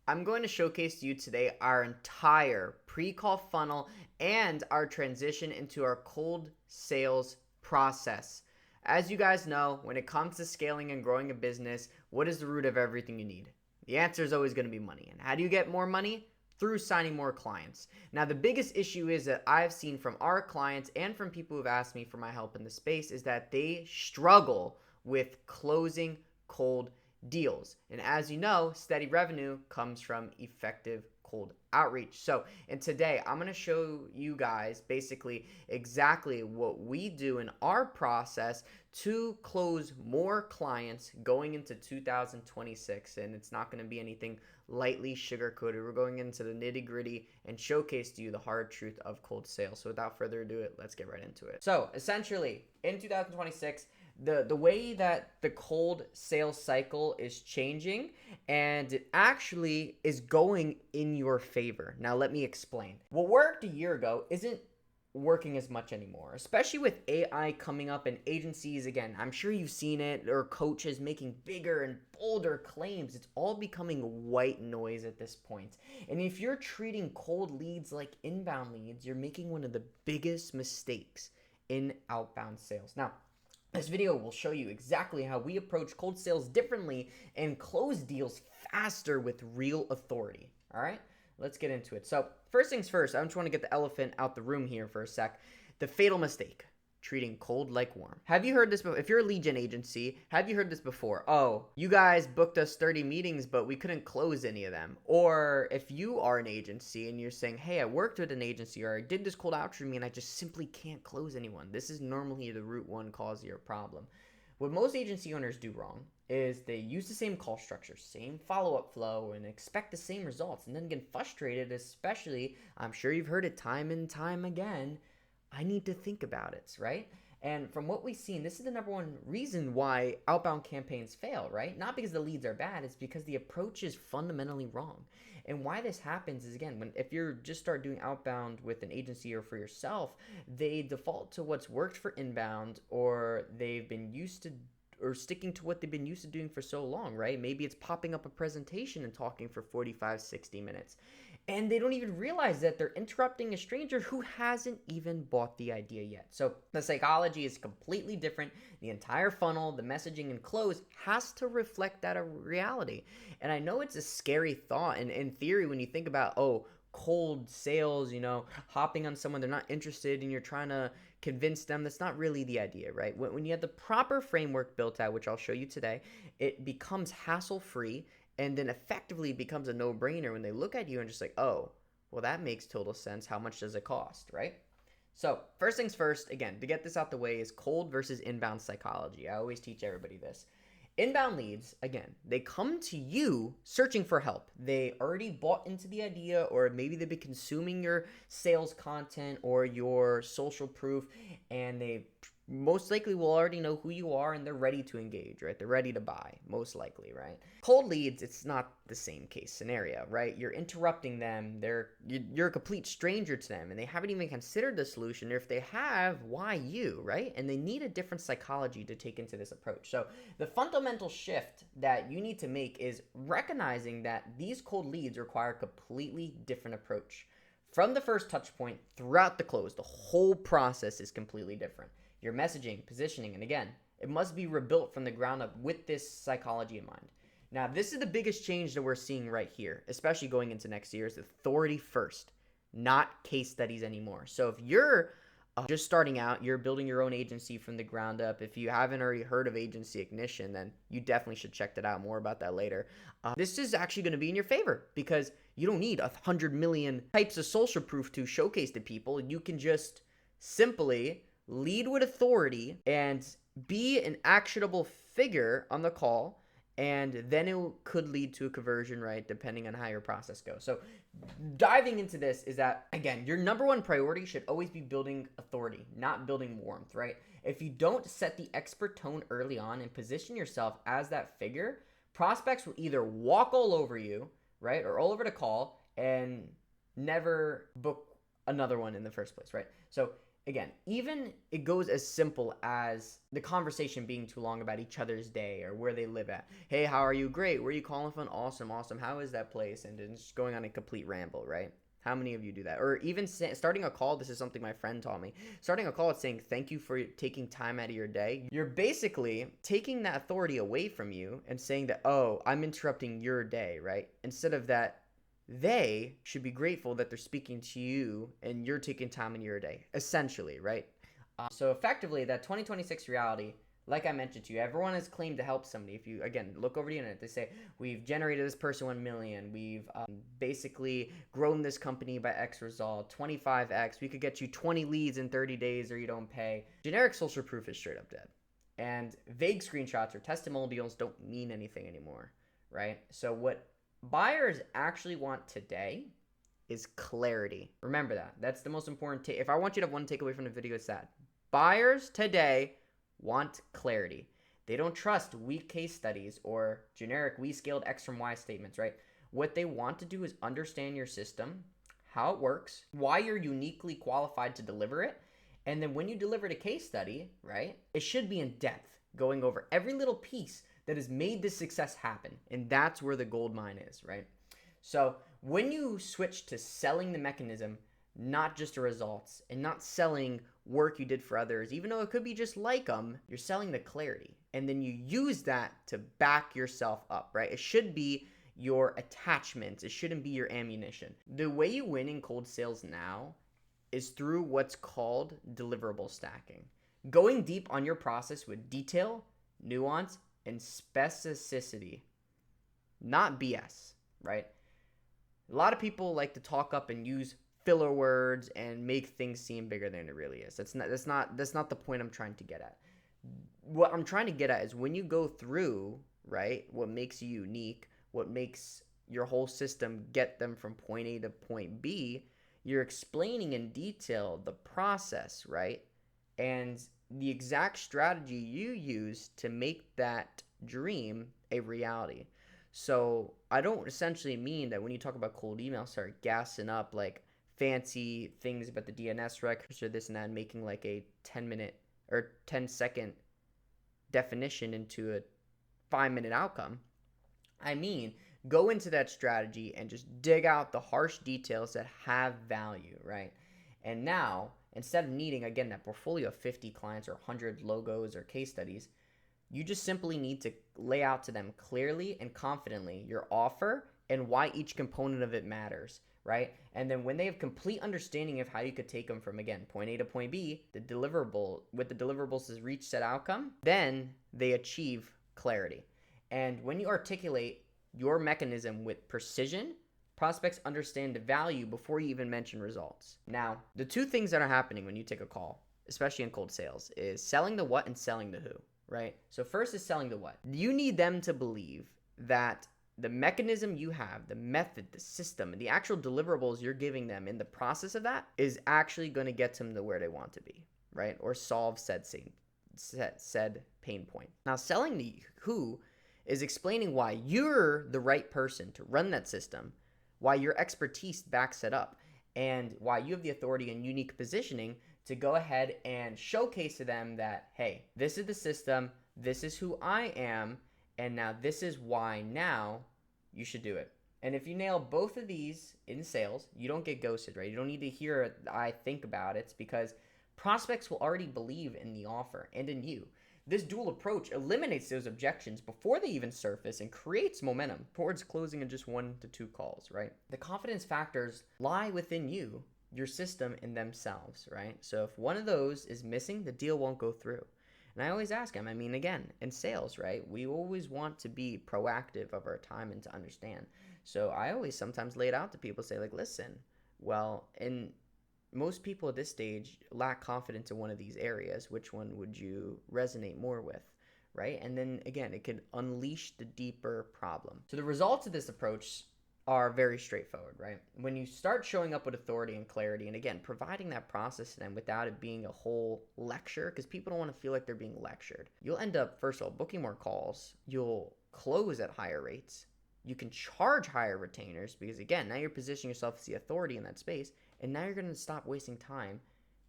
I'm going to showcase to you today our entire pre-call funnel and our transition into our cold sales process. As you guys know, when it comes to scaling and growing a business, what is the root of everything you need? The answer is always going to be money. And how do you get more money? Through signing more clients. Now, the biggest issue is that I've seen from our clients and from people who've asked me for my help in the space is that they struggle with closing cold deals. And as you know, steady revenue comes from effective cold outreach. So, and today I'm going to show you guys basically exactly what we do in our process to close more clients going into 2026. And it's not going to be anything lightly sugar coated. We're going into the nitty gritty and showcase to you the hard truth of cold sales. So without further ado, let's get right into it. So essentially in 2026, the way that the cold sales cycle is changing, and it actually is going in your favor. Now let me explain. What worked a year ago isn't working as much anymore, especially with AI coming up and agencies. Again, I'm sure you've seen it, or coaches making bigger and bolder claims. It's all becoming white noise at this point. And if you're treating cold leads like inbound leads, you're making one of the biggest mistakes in outbound sales. Now, this video will show you exactly how we approach cold sales differently and close deals faster with real authority. All right, let's get into it. So first things first, I just want to get the elephant out the room here for a sec. The fatal mistake: treating cold like warm. Have you heard this before? If you're a lead gen agency, have you heard this before? Oh, you guys booked us 30 meetings, but we couldn't close any of them. Or if you are an agency and you're saying, hey, I worked with an agency, or I did this cold outreach and I just simply can't close anyone. This is normally the root one cause of your problem. What most agency owners do wrong is they use the same call structure, same follow-up flow, and expect the same results, and then get frustrated, especially, I'm sure you've heard it time and time again, I need to think about it, right? And from what we've seen, this is the number one reason why outbound campaigns fail, right? Not because the leads are bad, it's because the approach is fundamentally wrong. And why this happens is, again, if you're just start doing outbound with an agency or for yourself, they default to what's worked for inbound, or they've been used to or sticking to what they've been used to doing for so long, right? Maybe it's popping up a presentation and talking for 45, 60 minutes. And they don't even realize that they're interrupting a stranger who hasn't even bought the idea yet. So the psychology is completely different. The entire funnel, the messaging and close has to reflect that reality. And I know it's a scary thought. And in theory, when you think about, oh, cold sales, hopping on someone they're not interested and you're trying to convince them, that's not really the idea, right? When you have the proper framework built out, which I'll show you today, it becomes hassle-free and then effectively becomes a no-brainer when they look at you and just like, oh, well, that makes total sense. How much does it cost, right? So first things first, again, to get this out the way, is cold versus inbound psychology. I always teach everybody this. Inbound leads, again, they come to you searching for help. They already bought into the idea, or maybe they've been consuming your sales content or your social proof, and they most likely will already know who you are and they're ready to engage, right? They're ready to buy, most likely, right? Cold leads, it's not the same case scenario, right? You're interrupting them. You're a complete stranger to them and they haven't even considered the solution. Or if they have, why you, right? And they need a different psychology to take into this approach. So the fundamental shift that you need to make is recognizing that these cold leads require a completely different approach. From the first touch point throughout the close, the whole process is completely different. Your messaging, positioning, and again, it must be rebuilt from the ground up with this psychology in mind. Now, this is the biggest change that we're seeing right here, especially going into next year, is authority first, not case studies anymore. So if you're just starting out, you're building your own agency from the ground up. If you haven't already heard of Agency Ignition, then you definitely should check that out. More about that later. This is actually going to be in your favor because you don't need 100 million types of social proof to showcase to people. You can just simply lead with authority and be an actionable figure on the call, and then it could lead to a conversion, right? Depending on how your process goes. So diving into this is that, again, your number one priority should always be building authority, not building warmth, right? If you don't set the expert tone early on and position yourself as that figure, prospects will either walk all over you, right? Or all over the call and never book another one in the first place, right? So again, even it goes as simple as the conversation being too long about each other's day or where they live at. Hey, how are you? Great. Where are you calling from? Awesome, awesome. How is that place? And then just going on a complete ramble, right? How many of you do that? Or even starting a call, this is something my friend taught me. Starting a call with saying, thank you for taking time out of your day. You're basically taking that authority away from you and saying that, oh, I'm interrupting your day, right? Instead of that, they should be grateful that they're speaking to you and you're taking time in your day, essentially, right? So effectively, that 2026 reality, like I mentioned to you, everyone has claimed to help somebody. If you, again, look over the internet, they say, we've generated this person 1 million. We've basically grown this company by X result, 25X. We could get you 20 leads in 30 days or you don't pay. Generic social proof is straight up dead. And vague screenshots or testimonials don't mean anything anymore, right? So what buyers actually want today is clarity. Remember that. That's the most important. If I want you to have one takeaway from the video, it's that buyers today want clarity. They don't trust weak case studies or generic we scaled X from Y statements, right? What they want to do is understand your system, how it works, why you're uniquely qualified to deliver it. And then when you deliver the case study, right, it should be in depth, going over every little piece that has made this success happen. And that's where the gold mine is, right? So when you switch to selling the mechanism, not just the results, and not selling work you did for others, even though it could be just like them, you're selling the clarity. And then you use that to back yourself up, right? It should be your attachments. It shouldn't be your ammunition. The way you win in cold sales now is through what's called deliverable stacking. Going deep on your process with detail, nuance, and specificity, not BS, right? A lot of people like to talk up and use filler words and make things seem bigger than it really is. That's not the point I'm trying to get at. What I'm trying to get at is when you go through, right, what makes you unique, what makes your whole system get them from point A to point B, you're explaining in detail the process, right? And the exact strategy you use to make that dream a reality. So I don't essentially mean that when you talk about cold email, start gassing up like fancy things about the DNS records or this and that, and making like a 10-minute or 10-second definition into a 5-minute outcome. I mean, go into that strategy and just dig out the harsh details that have value, right? And now, instead of needing, again, that portfolio of 50 clients or 100 logos or case studies, you just simply need to lay out to them clearly and confidently your offer and why each component of it matters, right? And then when they have complete understanding of how you could take them from, again, point A to point B, the deliverables is reach set outcome, then they achieve clarity. And when you articulate your mechanism with precision, prospects understand the value before you even mention results. Now, the two things that are happening when you take a call, especially in cold sales, is selling the what and selling the who, right? So first is selling the what. You need them to believe that the mechanism you have, the method, the system, and the actual deliverables you're giving them in the process of that is actually going to get them to where they want to be, right? Or solve said pain point. Now, selling the who is explaining why you're the right person to run that system, why your expertise backs it up, and why you have the authority and unique positioning to go ahead and showcase to them that, hey, this is the system, this is who I am, and now this is why now you should do it. And if you nail both of these in sales, you don't get ghosted, right? You don't need to hear I think about it. It's because prospects will already believe in the offer and in you. This dual approach eliminates those objections before they even surface and creates momentum towards closing in just 1 to 2 calls, right? The confidence factors lie within you, your system, and themselves, right? So if one of those is missing, the deal won't go through. And I always ask them, I mean, again, in sales, right? We always want to be proactive of our time and to understand. So I always sometimes lay it out to people, say like, listen, well, in most people at this stage lack confidence in one of these areas. Which one would you resonate more with, right? And then again, it could unleash the deeper problem. So the results of this approach are very straightforward, right? When you start showing up with authority and clarity, and again, providing that process to them without it being a whole lecture, because people don't want to feel like they're being lectured, you'll end up, first of all, booking more calls. You'll close at higher rates. You can charge higher retainers because, again, now you're positioning yourself as the authority in that space. And now you're going to stop wasting time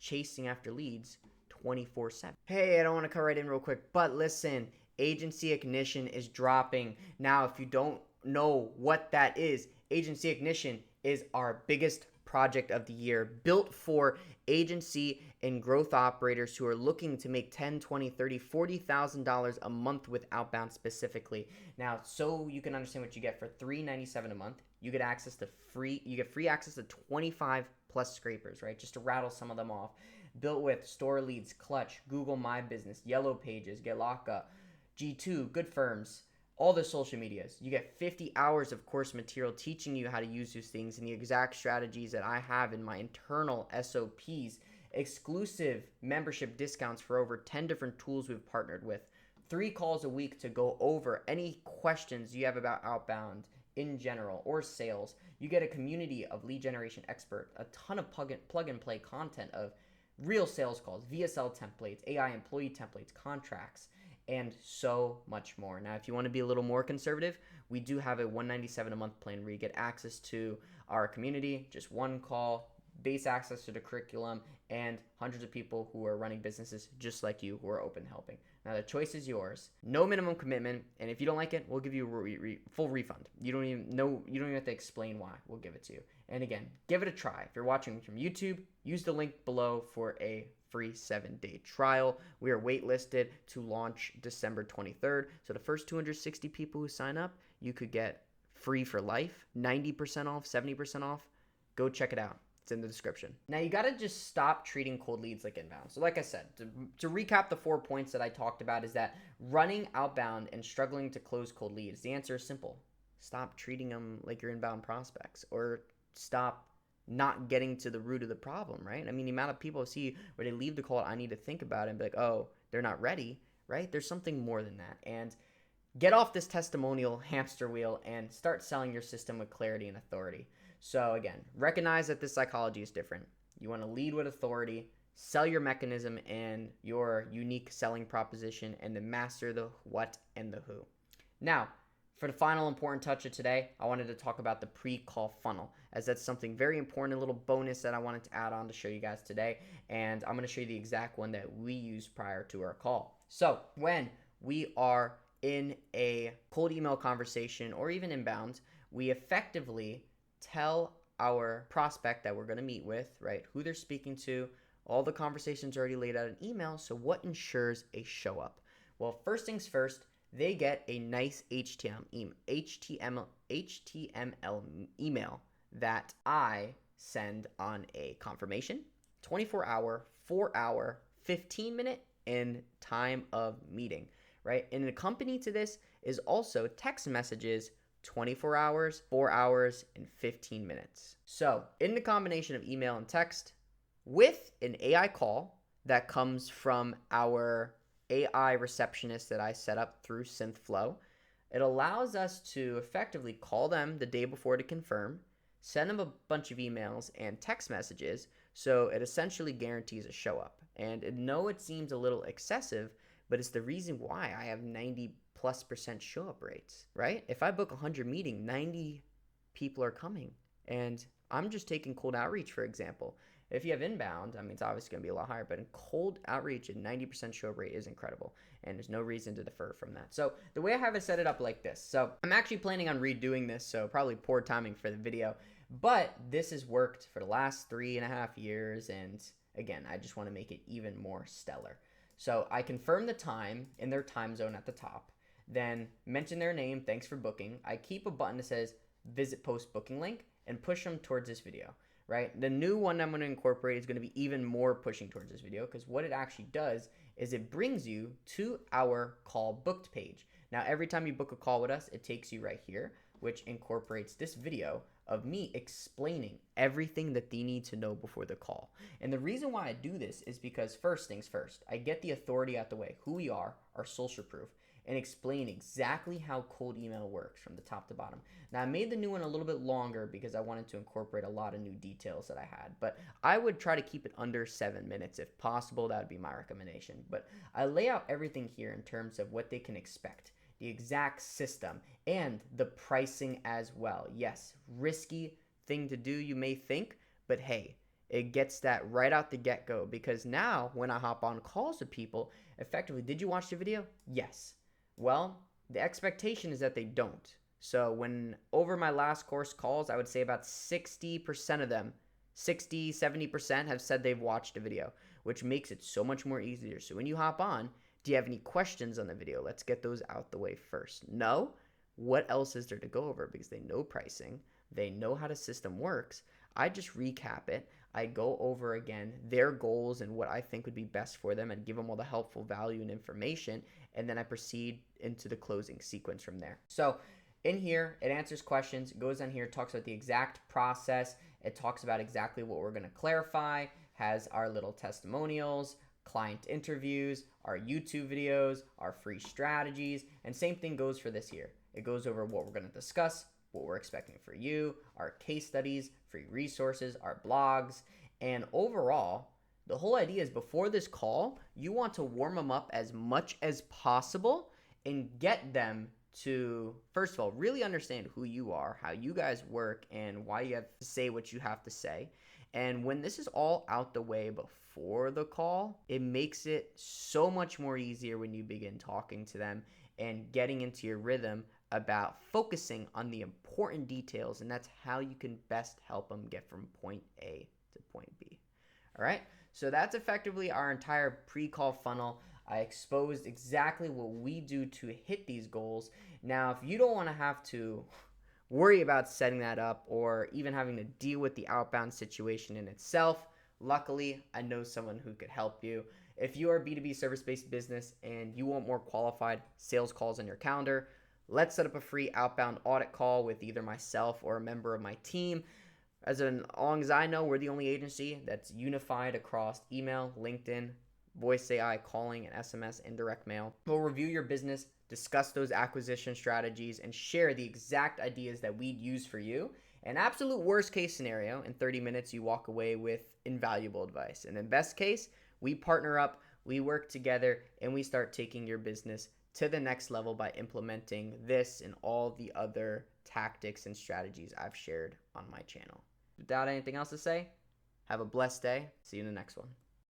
chasing after leads 24/7. Hey, I don't want to cut right in real quick, but listen, Agency Ignition is dropping. Now, if you don't know what that is, Agency Ignition is our biggest project of the year, built for agency and growth operators who are looking to make $10, $20, $30, $40,000 a month with outbound specifically. Now, so you can understand what you get for $397 a month, you get free access to 25 plus scrapers, right? Just to rattle some of them off. Built with Store Leads, Clutch, Google My Business, Yellow Pages, Gelaka, G2, Good Firms, all the social medias. You get 50 hours of course material teaching you how to use those things and the exact strategies that I have in my internal SOPs, exclusive membership discounts for over 10 different tools we've partnered with, 3 calls a week to go over any questions you have about outbound in general or sales. You get a community of lead generation experts, a ton of plug and play content of real sales calls, VSL templates, AI employee templates, contracts, and so much more. Now, if you want to be a little more conservative, we do have a $197 a month plan where you get access to our community, just one call, base access to the curriculum, and hundreds of people who are running businesses just like you who are open to helping. Now, the choice is yours. No minimum commitment, and if you don't like it, we'll give you a full refund. You don't even have to explain why. We'll give it to you. And again, give it a try. If you're watching from YouTube, use the link below for a free 7-day trial. We are waitlisted to launch December 23rd. So the first 260 people who sign up, you could get free for life, 90% off, 70% off. Go check it out. It's in the description. Now, you got to just stop treating cold leads like inbound. So like I said, to recap the 4 points that I talked about is that running outbound and struggling to close cold leads, the answer is simple. Stop treating them like your inbound prospects, or stop not getting to the root of the problem, right? I mean, the amount of people I see where they leave the call, I need to think about it and be like, oh, they're not ready, right? There's something more than that. And get off this testimonial hamster wheel and start selling your system with clarity and authority. So again, recognize that this psychology is different. You want to lead with authority, sell your mechanism and your unique selling proposition, and then master the what and the who. Now, for the final important touch of today, I wanted to talk about the pre-call funnel, as that's something very important, a little bonus that I wanted to add on to show you guys today. And I'm going to show you the exact one that we use prior to our call. So when we are in a cold email conversation or even inbound, we effectively tell our prospect that we're going to meet with, right, who they're speaking to, all the conversations already laid out in email. So what ensures a show up? Well, first things first, they get a nice HTML email that I send on a confirmation, 24-hour, 4-hour, 15-minute, and time of meeting, right? And accompanied to this is also text messages, 24 hours, 4 hours, and 15 minutes. So in the combination of email and text with an AI call that comes from our AI receptionist that I set up through SynthFlow, it allows us to effectively call them the day before to confirm, send them a bunch of emails and text messages, so it essentially guarantees a show up. And I know it seems a little excessive, but it's the reason why I have 90+% show up rates, right? If I book 100 meetings, 90 people are coming, and I'm just taking cold outreach, for example. If you have inbound, I mean, it's obviously going to be a lot higher, but in cold outreach, a 90% show up rate is incredible, and there's no reason to defer from that. So the way I have it set it up like this. So I'm actually planning on redoing this, so probably poor timing for the video, but this has worked for the last 3.5 years, and again, I just want to make it even more stellar. So I confirm the time in their time zone at the top, then mention their name, thanks for booking. I keep a button that says visit post booking link and push them towards this video. Right? The new one I'm going to incorporate is going to be even more pushing towards this video, because what it actually does is it brings you to our call booked page. Now, every time you book a call with us, it takes you right here, which incorporates this video of me explaining everything that they need to know before the call. And the reason why I do this is because first things first, I get the authority out the way, who we are, our social proof, and explain exactly how cold email works from the top to bottom. Now, I made the new one a little bit longer because I wanted to incorporate a lot of new details that I had, but I would try to keep it under 7 minutes if possible. That would be my recommendation. But I lay out everything here in terms of what they can expect, the exact system, and the pricing as well. Yes, risky thing to do, you may think, but hey, It gets that right out the get-go, because now when I hop on calls with people, effectively, did you watch the video? Yes. Well, the expectation is that they don't. So when over my last course calls, I would say about 60% of them, 60, 70% have said they've watched a video, which makes it so much more easier. So when you hop on, do you have any questions on the video? Let's get those out the way first. No? What else is there to go over? Because they know pricing, they know how the system works. I just recap it. I go over again their goals and what I think would be best for them and give them all the helpful value and information. And then I proceed into the closing sequence from there. So in here, it answers questions, it goes on here, talks about the exact process. It talks about exactly what we're going to clarify, has our little testimonials, client interviews, our YouTube videos, our free strategies, and same thing goes for this year. It goes over what we're going to discuss, what we're expecting for you, our case studies, free resources, our blogs, and overall, the whole idea is before this call, you want to warm them up as much as possible and get them to, first of all, really understand who you are, how you guys work, and why you have to say what you have to say. And when this is all out the way before the call, it makes it so much more easier when you begin talking to them and getting into your rhythm about focusing on the important details, and that's how you can best help them get from point A to point B. All right, so that's effectively our entire pre-call funnel. I exposed exactly what we do to hit these goals. Now, if you don't want to have to worry about setting that up or even having to deal with the outbound situation in itself, luckily, I know someone who could help you. If you are a B2B service-based business and you want more qualified sales calls on your calendar, let's set up a free outbound audit call with either myself or a member of my team. As long as I know, we're the only agency that's unified across email, LinkedIn, voice AI, calling, and SMS, and direct mail. We'll review your business, discuss those acquisition strategies, and share the exact ideas that we'd use for you. An absolute worst case scenario, in 30 minutes, you walk away with invaluable advice. And in best case, we partner up, we work together, and we start taking your business to the next level by implementing this and all the other tactics and strategies I've shared on my channel. Without anything else to say, have a blessed day. See you in the next one.